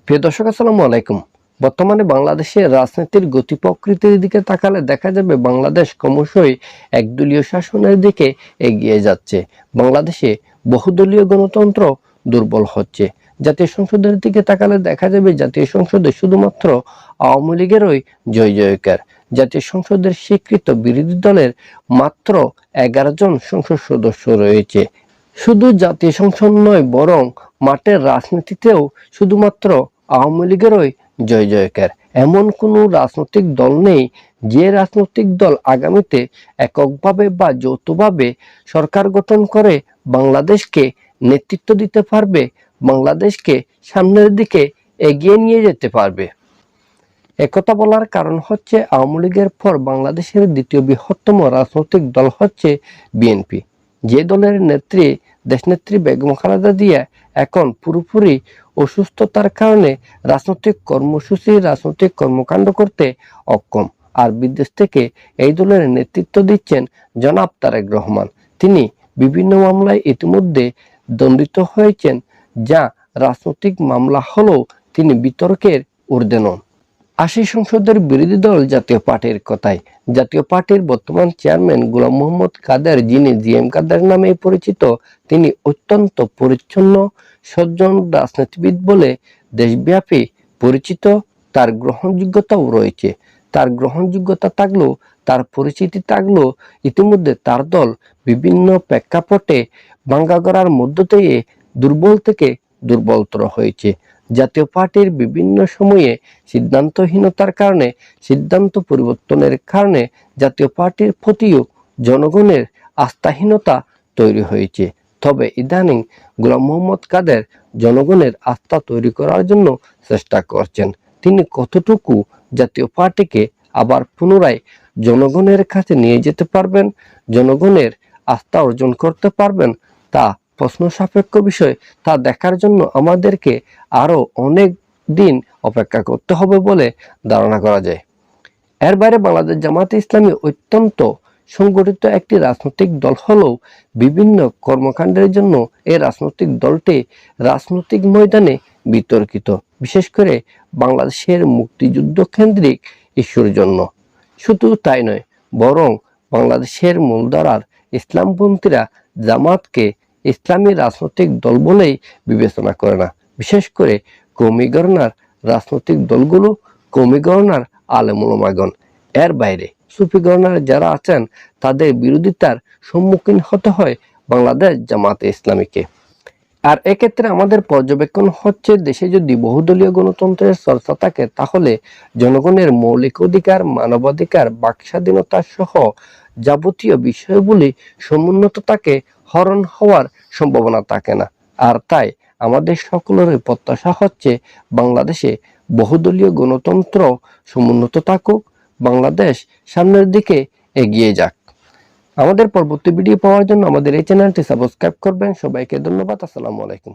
প্রিয় দর্শক, আসসালামু আলাইকুম। বর্তমানে বাংলাদেশের রাজনীতির গতি প্রকৃতির দিকে তাকালে দেখা যাবে বাংলাদেশ ক্রমশই একদলীয় শাসনের দিকে এগিয়ে যাচ্ছে। বাংলাদেশে বহুদলীয় গণতন্ত্র দুর্বল হচ্ছে। জাতীয় সংসদের দিকে তাকালে দেখা যাবে জাতীয় সংসদে শুধুমাত্র আওয়ামী লীগেরই জয় জয়কার। জাতীয় সংসদের স্বীকৃত বিরোধী দলের মাত্র 11 জন সংসদ সদস্য রয়েছে। শুধু জাতীয় সংসদ নয়, বরং মাঠের রাজনীতিতেও শুধুমাত্র আওয়ামী লীগেরই জয় জয়কার। এমন কোনো রাজনৈতিক দল নেই যে রাজনৈতিক দল আগামীতে এককভাবে বা যৌথভাবে সরকার গঠন করে বাংলাদেশকে নেতৃত্ব দিতে পারবে, বাংলাদেশকে সামনের দিকে এগিয়ে নিয়ে যেতে পারবে। একথা বলার কারণ হচ্ছে আওয়ামী লীগের পর বাংলাদেশের দ্বিতীয় বৃহত্তম রাজনৈতিক দল হচ্ছে বিএনপি। যে দলের নেত্রী দেশনেত্রী বেগম খালেদা জিয়া এখন পুরোপুরি অসুস্থতার কারণে রাজনৈতিক কর্মসূচি, রাজনৈতিক কর্মকাণ্ড করতে অক্ষম। আর বিদেশ থেকে এই দলের নেতৃত্ব দিচ্ছেন জনাব তারেক রহমান। তিনি বিভিন্ন মামলায় ইতিমধ্যে দণ্ডিত হয়েছেন, যা রাজনৈতিক মামলা হলেও তিনি বিতর্কের ঊর্ধ্বে নন। 80 সংসদের বিরোধী দল জাতীয় পার্টির কথায়, জাতীয় পার্টির বর্তমান চেয়ারম্যান গোলাম মোহাম্মদ কাদের, যিনি জিএম কাদের নামে পরিচিত, তিনি অত্যন্ত পরিচ্ছন্ন সজ্জন রাজনীতিবিদ বলে দেশব্যাপী পরিচিত। তার গ্রহণযোগ্যতাও রয়েছে। তার গ্রহণযোগ্যতা থাকলেও, তার পরিচিতি থাকলেও ইতিমধ্যে তার দল বিভিন্ন প্রেক্ষাপটে ভাঙ্গাগড়ার মধ্য দিয়ে দুর্বল থেকে দুর্বলতর হয়েছে। জাতীয় পার্টির বিভিন্ন সময়ে সিদ্ধান্তহীনতার কারণে, সিদ্ধান্ত পরিবর্তনের কারণে জাতীয় পার্টির প্রতিও জনগণের আস্থাহীনতা তৈরি হয়েছে। তবে ইদানিং গোলাম মোহাম্মদ কাদের জনগণের আস্থা তৈরি করার জন্য চেষ্টা করছেন। তিনি কতটুকু জাতীয় পার্টিকে আবার পুনরায় জনগণের কাছে নিয়ে যেতে পারবেন, জনগণের আস্থা অর্জন করতে পারবেন, তা প্রশ্ন সাপেক্ষ বিষয়। তা দেখার জন্য আমাদেরকে আরো অনেক দিন অপেক্ষা করতে হবে বলে ধারণা করা যায়। এর বাইরে বাংলাদেশ জামায়াতে ইসলামী অত্যন্ত সংগঠিত একটি রাজনৈতিক দল হলেও বিভিন্ন কর্মকাণ্ডের জন্য এই রাজনৈতিক দলটি রাজনৈতিক ময়দানে বিতর্কিত, বিশেষ করে বাংলাদেশের মুক্তিযুদ্ধ কেন্দ্রিক ইস্যুর জন্য। শুধু তাই নয়, বরং বাংলাদেশের মূলধারার ইসলামপন্থীরা জামাতকে ইসলামী রাজনৈতিক দল বলেই বিবেচনা করে না। বিশেষ করে কওমি ঘরানার রাজনৈতিক দলগুলো, কওমি ঘরানার আলেম ওলামাগণ। এর বাইরে সুফি ঘরানার যারা আছেন, তাদের বিরোধিতার সম্মুখীন হতে হয় বাংলাদেশ জামায়াতে ইসলামীকে। আর এক্ষেত্রে আমাদের পর্যবেক্ষণ হচ্ছে, দেশে যদি বহুদলীয় গণতন্ত্রের চর্চা থাকে, তাহলে জনগণের মৌলিক অধিকার, মানবাধিকার, বাকস্বাধীনতা সহ যাবতীয় বিষয়গুলি সমুন্নত থাকে, হরণ হওয়ার সম্ভাবনা থাকে না। আর তাই আমাদের সকলের প্রত্যাশা হচ্ছে বাংলাদেশে বহুদলীয় গণতন্ত্র সমুন্নত থাকুক, বাংলাদেশ সামনের দিকে এগিয়ে যাক। আমাদের পরবর্তী ভিডিও পাওয়ার জন্য আমাদের এই চ্যানেলটি সাবস্ক্রাইব করবেন। সবাইকে ধন্যবাদ। আসসালামু আলাইকুম।